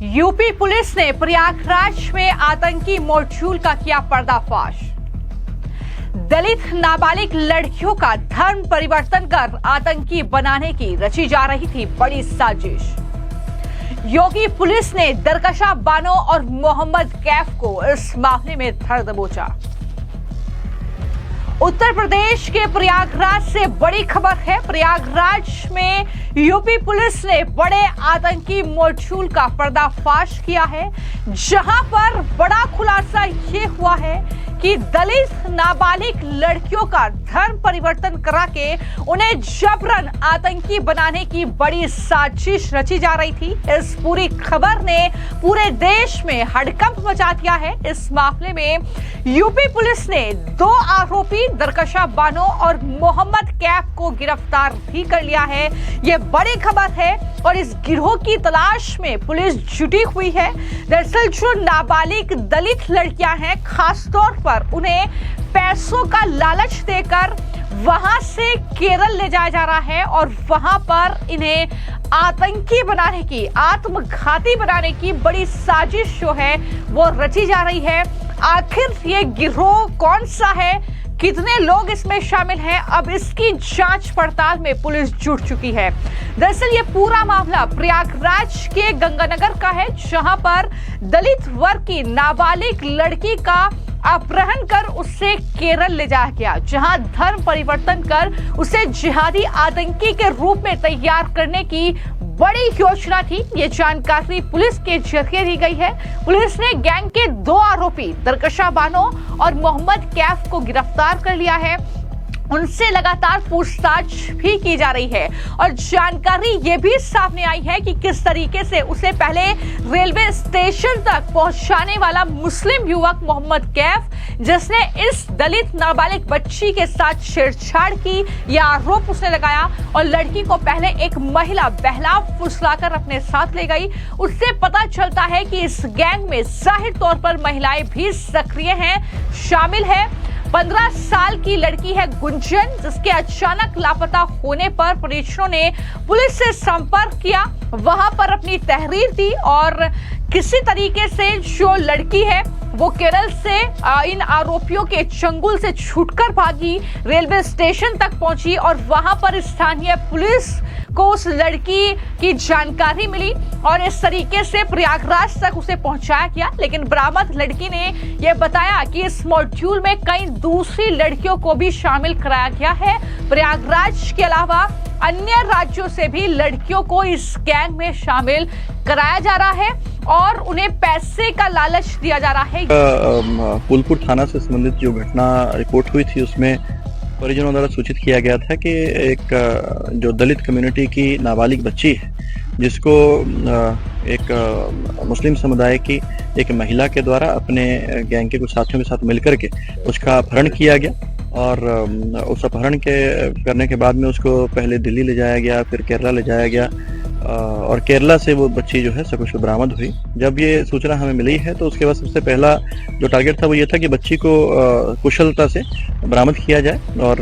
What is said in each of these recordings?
UP police ने प्रयागराज में आतंकी मॉड्यूल का किया पर्दाफाश। दलित नाबालिग लड़कियों का धर्म परिवर्तन कर आतंकी बनाने की रची जा रही थी बड़ी साजिश। योगी पुलिस ने दरकशा बानो और मोहम्मद कैफ को इस मामले में धर दबोचा। उत्तर प्रदेश के प्रयागराज से बड़ी खबर है। प्रयागराज में यूपी पुलिस ने बड़े आतंकी मॉड्यूल का पर्दाफाश किया है, जहां पर बड़ा खुलासा ये हुआ है कि दलित नाबालिग लड़कियों का धर्म परिवर्तन करा के उन्हें जबरन आतंकी बनाने की बड़ी साजिश रची जा रही थी। इस पूरी खबर ने पूरे देश में हड़कंप मचा दिया है। इस मामले में यूपी पुलिस ने 2 आरोपी दरकशा बानो और मोहम्मद कैफ को गिरफ्तार भी कर लिया है। ये बड़ी खबर है और इस गिरोह की तलाश में पुलिस जुटी हुई है। दरअसल जो नाबालिग दलित लड़कियां हैं, खासतौर पर उन्हें पैसों का लालच देकर वहां से केरल ले जाया जा रहा है और वहां पर इन्हें आतंकी बनाने की, आत्मघाती बनाने की बड़ी साजिश जो है वो रची जा रही है। आखिर ये गिरोह कौन सा है, कितने लोग इसमें शामिल हैं, अब इसकी जांच पड़ताल में पुलिस जुट चुकी है। दरअसल ये पूरा मामला प्रयागराज के गंगानगर का है, जहां पर दलित वर्ग की नाबालिग लड़की का अपहरण कर उससे केरल ले जाया गया, जहां धर्म परिवर्तन कर उसे जिहादी आतंकी के रूप में तैयार करने की बड़ी योजना थी। ये जानकारी पुलिस के जरिए दी गई है। पुलिस ने गैंग के 2 आरोपी दरकशा बानो और मोहम्मद कैफ को गिरफ्तार कर लिया है। उनसे लगातार पूछताछ भी की जा रही है और जानकारी ये भी सामने आई है कि किस तरीके से उसे पहले रेलवे स्टेशन तक पहुंचाने वाला मुस्लिम युवक मोहम्मद कैफ, जिसने इस दलित नाबालिग बच्ची के साथ छेड़छाड़ की, यह आरोप उसने लगाया और लड़की को पहले एक महिला बहला फुसलाकर अपने साथ ले गई। उससे पता चलता है कि इस गैंग में जाहिर तौर पर महिलाएं भी सक्रिय हैं, शामिल है। 15 साल की लड़की है गुंजन, जिसके अचानक लापता होने पर परिजनों ने पुलिस से संपर्क किया, वहां पर अपनी तहरीर दी और किसी तरीके से जो लड़की है वो केरल से इन आरोपियों के चंगुल से छूटकर भागी, रेलवे स्टेशन तक पहुंची और वहां पर स्थानीय पुलिस को उस लड़की की जानकारी मिली और इस तरीके से प्रयागराज तक उसे पहुंचाया गया। लेकिन बरामद लड़की ने यह बताया कि इस मॉड्यूल में कई दूसरी लड़कियों को भी शामिल कराया गया है। प्रयागराज के अलावा अन्य राज्यों से भी लड़कियों को इस गैंग में शामिल कराया जा रहा है और उन्हें पैसे का लालच दिया जा रहा है। फूलपुर थाना से संबंधित जो घटना रिपोर्ट हुई थी, उसमें परिजनों द्वारा सूचित किया गया था कि एक जो दलित कम्युनिटी की नाबालिग बच्ची है, जिसको एक मुस्लिम समुदाय की एक महिला के द्वारा अपने गैंग के कुछ साथियों के साथ मिलकर के उसका अपहरण किया गया और उस अपहरण करने के बाद में उसको पहले दिल्ली ले जाया गया, फिर केरला ले जाया गया और केरला से वो बच्ची जो है सकुशल बरामद हुई। जब ये सूचना हमें मिली है तो उसके बाद सबसे पहला जो टारगेट था वो ये था कि बच्ची को कुशलता से बरामद किया जाए और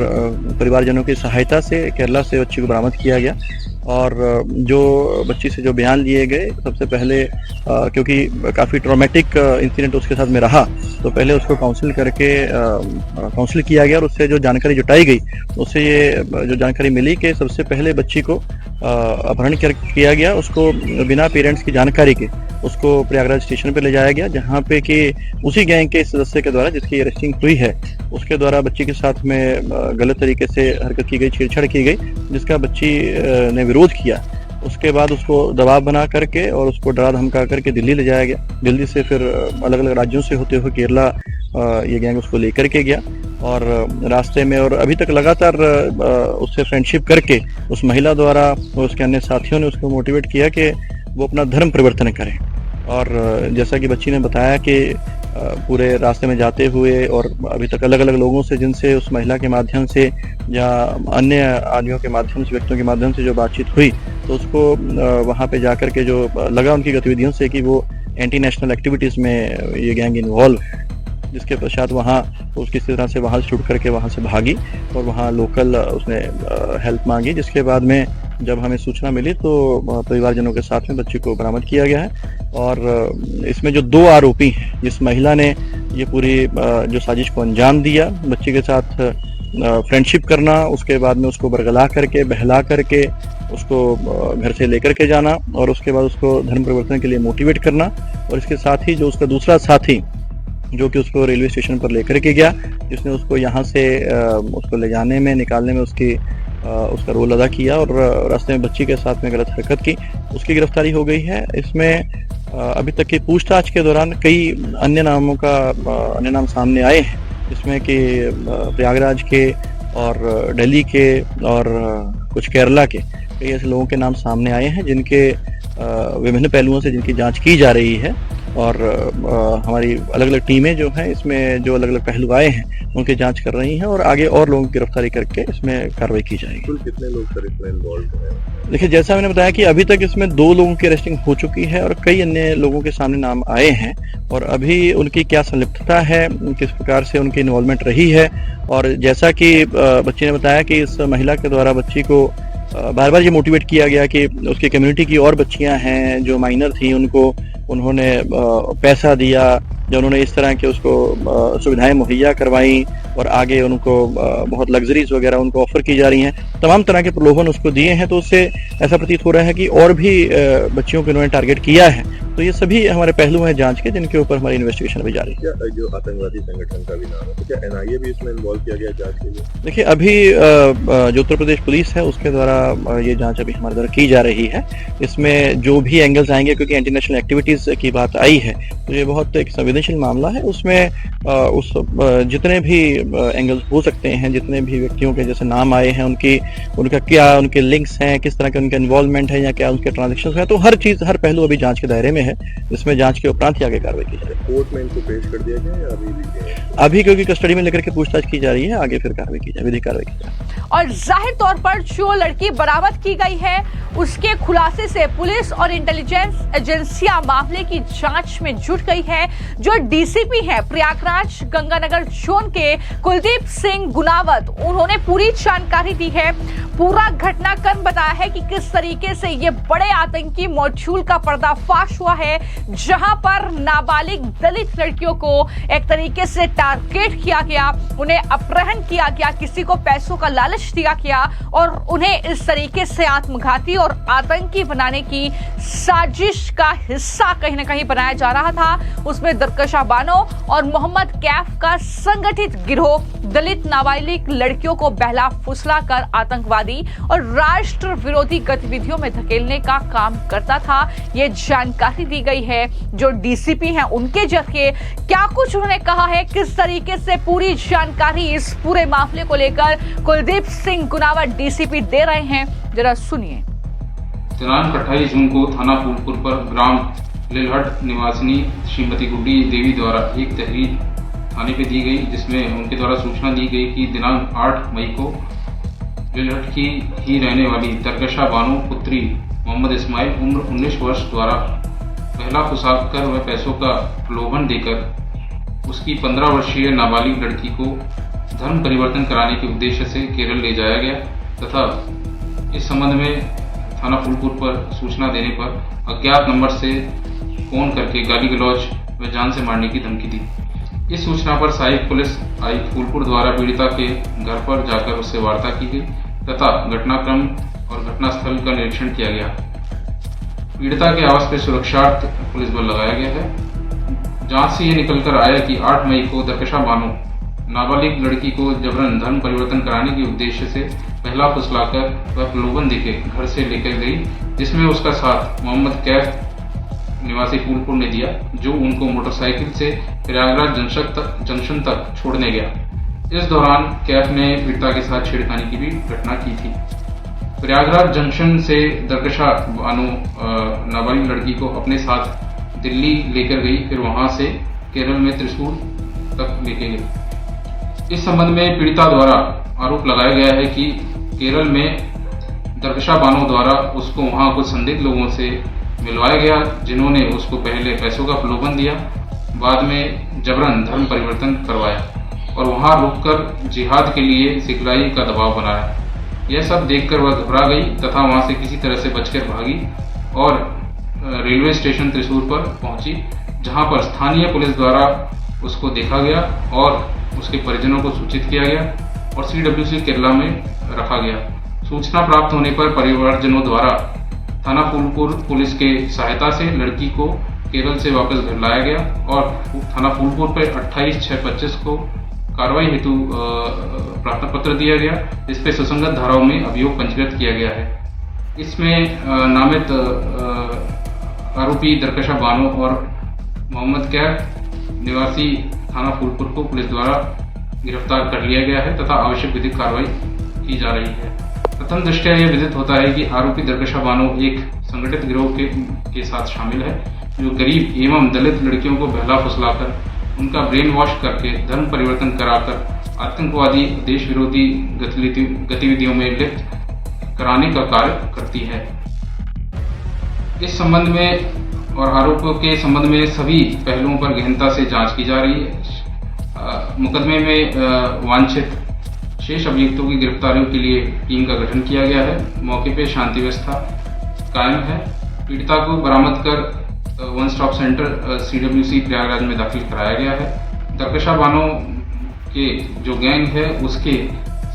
परिवारजनों की सहायता से केरला से बच्ची को बरामद किया गया। और जो बच्ची से जो बयान लिए गए, सबसे पहले क्योंकि काफ़ी ट्रॉमेटिक इंसिडेंट उसके साथ में रहा, तो पहले उसको काउंसिल करके काउंसिल किया गया और उससे जो जानकारी जुटाई गई, उससे ये जो जानकारी मिली कि सबसे पहले बच्ची को अपहरण किया गया, उसको बिना पेरेंट्स की जानकारी के उसको प्रयागराज स्टेशन पे ले जाया गया, जहाँ पे कि उसी गैंग के सदस्य के द्वारा जिसकी अरेस्टिंग हुई है, उसके द्वारा बच्ची के साथ में गलत तरीके से हरकत की गई, छेड़छाड़ की गई, जिसका बच्ची ने विरोध किया। उसके बाद उसको दबाव बना करके और उसको डरा धमका करके दिल्ली ले जाया गया। दिल्ली से फिर अलग अलग राज्यों से होते हुए केरला ये गैंग उसको लेकर के गया और रास्ते में और अभी तक लगातार उससे फ्रेंडशिप करके उस महिला द्वारा और उसके अन्य साथियों ने उसको मोटिवेट किया कि वो अपना धर्म परिवर्तन करें। और जैसा कि बच्ची ने बताया कि पूरे रास्ते में जाते हुए और अभी तक अलग अलग लोगों से, जिनसे उस महिला के माध्यम से या अन्य आदमियों के माध्यम से, व्यक्तियों के माध्यम से जो बातचीत हुई, तो उसको वहाँ पे जाकर के जो लगा उनकी गतिविधियों से कि वो एंटी नेशनल एक्टिविटीज़ में ये गैंग इन्वॉल्व है, जिसके पश्चात वहाँ उसकी किसी तरह से वहाँ से छूट करके वहाँ से भागी और वहाँ लोकल उसने हेल्प मांगी, जिसके बाद में जब हमें सूचना मिली तो परिवारजनों के साथ में बच्ची को बरामद किया गया है और इसमें जो 2 आरोपी हैं, जिस महिला ने ये पूरी जो साजिश को अंजाम दिया, बच्ची के साथ फ्रेंडशिप करना, उसके बाद में उसको बरगला करके बहला करके उसको घर से लेकर के जाना और उसके बाद उसको धर्म परिवर्तन के लिए मोटिवेट करना, और इसके साथ ही जो उसका दूसरा साथी जो कि उसको रेलवे स्टेशन पर लेकर के गया, जिसने उसको यहाँ से उसको ले जाने में निकालने में उसका रोल अदा किया और रास्ते में बच्ची के साथ में गलत हरकत की, उसकी गिरफ्तारी हो गई है। इसमें अभी तक की पूछताछ के दौरान कई अन्य नाम सामने आए हैं, जिसमें कि प्रयागराज के और दिल्ली के और कुछ केरला के कई ऐसे लोगों के नाम सामने आए हैं जिनके विभिन्न पहलुओं से जिनकी जांच की जा रही है और हमारी अलग अलग टीमें जो हैं इसमें जो अलग अलग पहलू आए हैं उनकी जांच कर रही हैं और आगे और लोगों की गिरफ्तारी करके इसमें कार्रवाई की जाएगी। कुल कितने लोग सर इसमें इन्वॉल्व हैं? देखिए, जैसा मैंने बताया कि अभी तक इसमें 2 लोगों की अरेस्टिंग हो चुकी है और कई अन्य लोगों के सामने नाम आए हैं और अभी उनकी क्या संलिप्तता है, किस प्रकार से उनकी इन्वॉल्वमेंट रही है, और जैसा कि बच्ची ने बताया कि इस महिला के द्वारा बच्ची को बार बार ये मोटिवेट किया गया कि उसकी कम्युनिटी की और बच्चियां हैं जो माइनर थी, उनको उन्होंने पैसा दिया, जो उन्होंने इस तरह के उसको सुविधाएं मुहैया करवाई और आगे उनको बहुत लग्जरीज वगैरह उनको ऑफर की जा रही हैं, तमाम तरह के प्रलोभन उसको दिए हैं। तो उससे ऐसा प्रतीत हो रहा है कि और भी बच्चियों को इन्होंने टारगेट किया है। तो ये सभी हमारे पहलू हैं जांच के, जिनके ऊपर हमारी इन्वेस्टिगेशन अभी जारी है। क्या जो आतंकवादी संगठन का भी नाम है, तो क्या एनआईए भी इसमें इन्वॉल्व किया गया जांच के लिए? देखिए, अभी जो उत्तर प्रदेश पुलिस है उसके द्वारा ये जांच अभी हमारे द्वारा की जा रही है। इसमें जो भी एंगल्स आएंगे, क्योंकि एंटी नेशनल एक्टिविटीज की बात आई है तो ये बहुत एक संवेदनशील मामला है, उसमें जितने भी एंगल्स हो सकते हैं, जितने भी व्यक्तियों के जैसे नाम आए हैं, उनका क्या उनके लिंक्स हैं, किस तरह का उनका इन्वॉल्वमेंट है या क्या उनके ट्रांजेक्शन है, तो हर पहलू अभी जांच के दायरे में है। इसमें जांच के उपरांत ही आगे कार्रवाई की जाएगी। कोर्ट में इनको पेश कर दिया गया या अभी क्योंकि कस्टडी में लेकर के पूछताछ की जा रही है, आगे फिर कार्रवाई की जाए, विधिक कार्रवाई की जाए। और जाहिर तौर पर जो लड़की बरामद की गई है उसके खुलासे से पुलिस और इंटेलिजेंस एजेंसियां मामले की जांच में जुट गई है। जो डीसीपी है प्रयागराज गंगानगर जोन के कुलदीप सिंह गुनावत, उन्होंने पूरी जानकारी दी है, पूरा घटनाक्रम बताया है कि किस तरीके से ये बड़े आतंकी मॉड्यूल का पर्दाफाश हुआ है, जहां पर नाबालिग दलित लड़कियों को एक तरीके से टारगेट किया गया, उन्हें अपहरण किया गया, किसी को पैसों का लालच दिया गया और उन्हें इस तरीके से आत्मघाती और आतंकी बनाने की साजिश का हिस्सा कहीं ना कहीं बनाया जा रहा था। उसमें दरकशा बानो और मोहम्मद कैफ का संगठित गिरोह दलित नाबालिग लड़कियों को बहला फुसला कर आतंकवादी और राष्ट्र विरोधी गतिविधियों में धकेलने का काम करता था। ये जानकारी दी गई है। जो डीसीपी हैं उनके जरिए क्या कुछ उन्होंने कहा है, किस तरीके से पूरी जानकारी इस पूरे मामले को लेकर कुलदीप सिंह गुनावत डीसीपी दे रहे हैं, जरा सुनिए। दिनांक 28 जून को थाना फूलपुर पर ग्राम लिलहट निवासिनी श्रीमती गुड्डी देवी द्वारा एक तहरीर थाने पे दी गई, जिसमें उनके द्वारा सूचना दी गई कि दिनांक 8 मई को लिलहट की ही रहने वाली दरकशा बानो पुत्री मोहम्मद इस्माइल उम्र 19 वर्ष द्वारा पहला फुसाकर व पैसों का प्रलोभन देकर उसकी 15 वर्षीय नाबालिग लड़की को धर्म परिवर्तन कराने के उद्देश्य से केरल ले जाया गया तथा इस संबंध में थाना फूलपुर पर सूचना देने पर अज्ञात नंबर से फोन करके गाली गलौज व जान से मारने की धमकी दी। इस सूचना पर सहायक पुलिस आयुक्त फूलपुर द्वारा पीड़िता के घर पर जाकर उससे वार्ता की गई तथा घटनाक्रम और घटनास्थल का निरीक्षण किया गया। पीड़िता के आवास पर सुरक्षार्थ पुलिस बल लगाया गया है। जांच से यह निकलकर आया कि 8 मई को दरकशा बानो नाबालिग लड़की को जबरन धर्म परिवर्तन कराने के उद्देश्य से पहला फुसलाकर वह प्रलोभन देके घर से लेकर गई, जिसमें उसका साथ मोहम्मद कैफ निवासी फूलपुर ने दिया, जो उनको मोटरसाइकिल से प्रयागराज जंक्शन तक छोड़ने गया। इस दौरान कैफ ने पीड़िता के साथ छेड़खानी की भी घटना की थी। प्रयागराज जंक्शन से दरकशा बानो नाबालिग लड़की को अपने साथ दिल्ली लेकर गई, फिर वहां से केरल में त्रिशूल तक लेके गई। इस संबंध में पीड़िता द्वारा आरोप लगाया गया है कि केरल में दरकशा बानो द्वारा उसको वहां कुछ संदिग्ध लोगों से मिलवाया गया, जिन्होंने उसको पहले पैसों का प्रलोभन दिया, बाद में जबरन धर्म परिवर्तन करवाया और वहां रुककर जिहाद के लिए सिखलाई का दबाव बनाया। यह सब देखकर वह घबरा गई तथा वहां से किसी तरह से बचकर भागी और रेलवे स्टेशन त्रिशूर पर पहुंची, जहां पर स्थानीय पुलिस द्वारा उसको देखा गया और उसके परिजनों को सूचित किया गया और CWC केरला में रखा गया। सूचना प्राप्त होने पर परिवारजनों द्वारा थाना फूलपुर पुलिस के सहायता से लड़की को केरल से वापस घर लाया गया और थाना फूलपुर पर 28/6/25 को कार्रवाई हेतु प्रार्थना पत्र दिया गया, जिस पे सुसंगत धाराओं में अभियोग पंजीकृत किया गया है। इसमें नामित आरोपी दरकशा बानो और मोहम्मद कैफ निवासी थाना फूलपुर को पुलिस द्वारा गिरफ्तार कर लिया गया है तथा आवश्यक विधिक कार्रवाई की जा रही है। प्रथम दृष्टया यह विदित होता है कि आरोपी दरकशा बानो एक संगठित गिरोह के साथ शामिल है, जो गरीब एवं दलित लड़कियों को बहला फुसलाकर उनका ब्रेन वॉश करके धर्म परिवर्तन कराकर आतंकवादी देश विरोधी गतिविधियों में लिप्त कराने का कार्य करती है। इस संबंध में और आरोपों के संबंध में सभी पहलुओं पर गहनता से जांच की जा रही है। मुकदमे में वांछित शेष अभियुक्तों की गिरफ्तारियों के लिए टीम का गठन किया गया है। मौके पर शांति व्यवस्था कायम है। पीड़िता को बरामद कर one stop centre CWC Prayagraj में दाखिल कराया गया है। दरकशा बानो के जो गैंग है उसके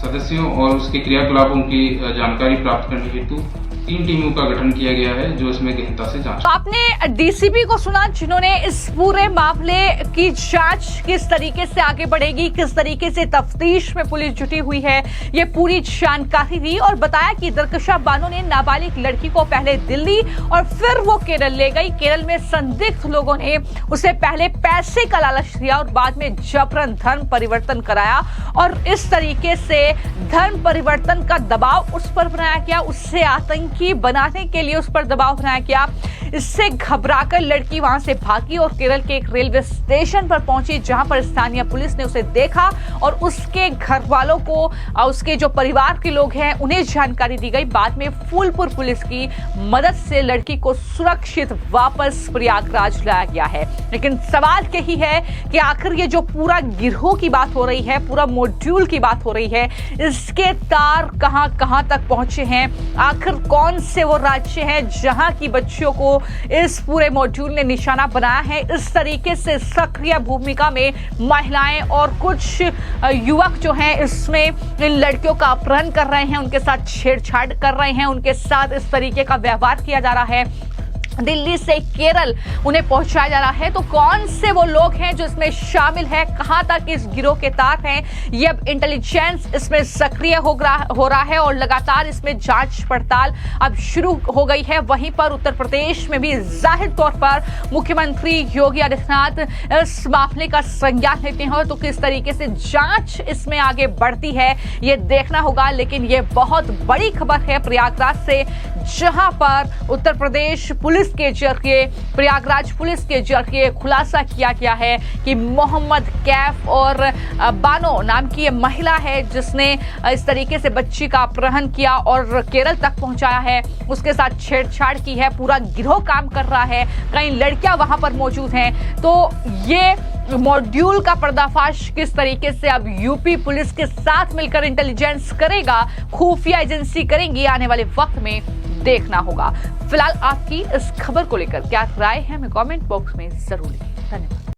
सदस्यों और उसके क्रियाकलापों की जानकारी प्राप्त करने हेतु 3 टीमों का गठन किया गया है, जो इसमें गहनता से जांच। आपने डीसीपी को सुना, जिन्होंने इस पूरे मामले की जांच किस तरीके से आगे बढ़ेगी, किस तरीके से तफ्तीश में पुलिस जुटी हुई है, ये पूरी जानकारी दी और बताया कि दरकशा बानो ने नाबालिग लड़की को पहले दिल्ली और फिर वो केरल ले गई। केरल में संदिग्ध लोगों ने उसे पहले पैसे का लालच दिया और बाद में जबरन धर्म परिवर्तन कराया और इस तरीके से धर्म परिवर्तन का दबाव उस पर बनाया गया, उससे आतंकी बनाने के लिए उस पर दबाव बनाया गया। इससे घबराकर लड़की वहां से भागी और केरल के एक रेलवे स्टेशन पर पहुंची, जहां पर स्थानीय पुलिस ने उसे देखा और उसके घर वालों को, उसके जो परिवार के लोग हैं, उन्हें जानकारी दी गई। बाद में फूलपुर पुलिस की मदद से लड़की को सुरक्षित वापस प्रयागराज लाया गया है। लेकिन सवाल यही है कि आखिर ये जो पूरा गिरोह की बात हो रही है, पूरा मॉड्यूल की बात हो रही है, इसके तार कहां तक पहुंचे हैं? आखिर कौन से वो राज्य हैं जहां की बच्चियों को इस पूरे मॉड्यूल ने निशाना बनाया है? इस तरीके से सक्रिय भूमिका में महिलाएं और कुछ युवक जो हैं इसमें इन लड़कियों का अपहरण कर रहे हैं, उनके साथ छेड़छाड़ कर रहे हैं, उनके साथ इस तरीके का व्यवहार किया जा रहा है। दिल्ली से केरल उन्हें पहुंचाया जा रहा है। तो कौन से वो लोग हैं जो इसमें शामिल है, कहां तक इस गिरोह के तार हैं, ये अब इंटेलिजेंस इसमें सक्रिय हो रहा है और लगातार इसमें जांच पड़ताल अब शुरू हो गई है। वहीं पर उत्तर प्रदेश में भी जाहिर तौर पर मुख्यमंत्री योगी आदित्यनाथ इस मामले का संज्ञान लेते हैं तो किस तरीके से जांच इसमें आगे बढ़ती है ये देखना होगा। लेकिन ये बहुत बड़ी खबर है प्रयागराज से, जहां पर उत्तर प्रदेश पुलिस के जरिए, प्रयागराज पुलिस के जरिए खुलासा किया गया है कि मोहम्मद कैफ और बानो नाम की ये महिला है जिसने इस तरीके से बच्ची का अपहरण किया और केरल तक पहुंचाया है, उसके साथ छेड़छाड़ की है, पूरा गिरोह काम कर रहा है, कई लड़कियां वहां पर मौजूद हैं। तो ये मॉड्यूल का पर्दाफाश किस तरीके से अब यूपी पुलिस के साथ मिलकर इंटेलिजेंस करेगा, खुफिया एजेंसी करेंगी, आने वाले वक्त में देखना होगा। फिलहाल आपकी इस खबर को लेकर क्या राय है, हमें कमेंट बॉक्स में जरूर लिखें। धन्यवाद।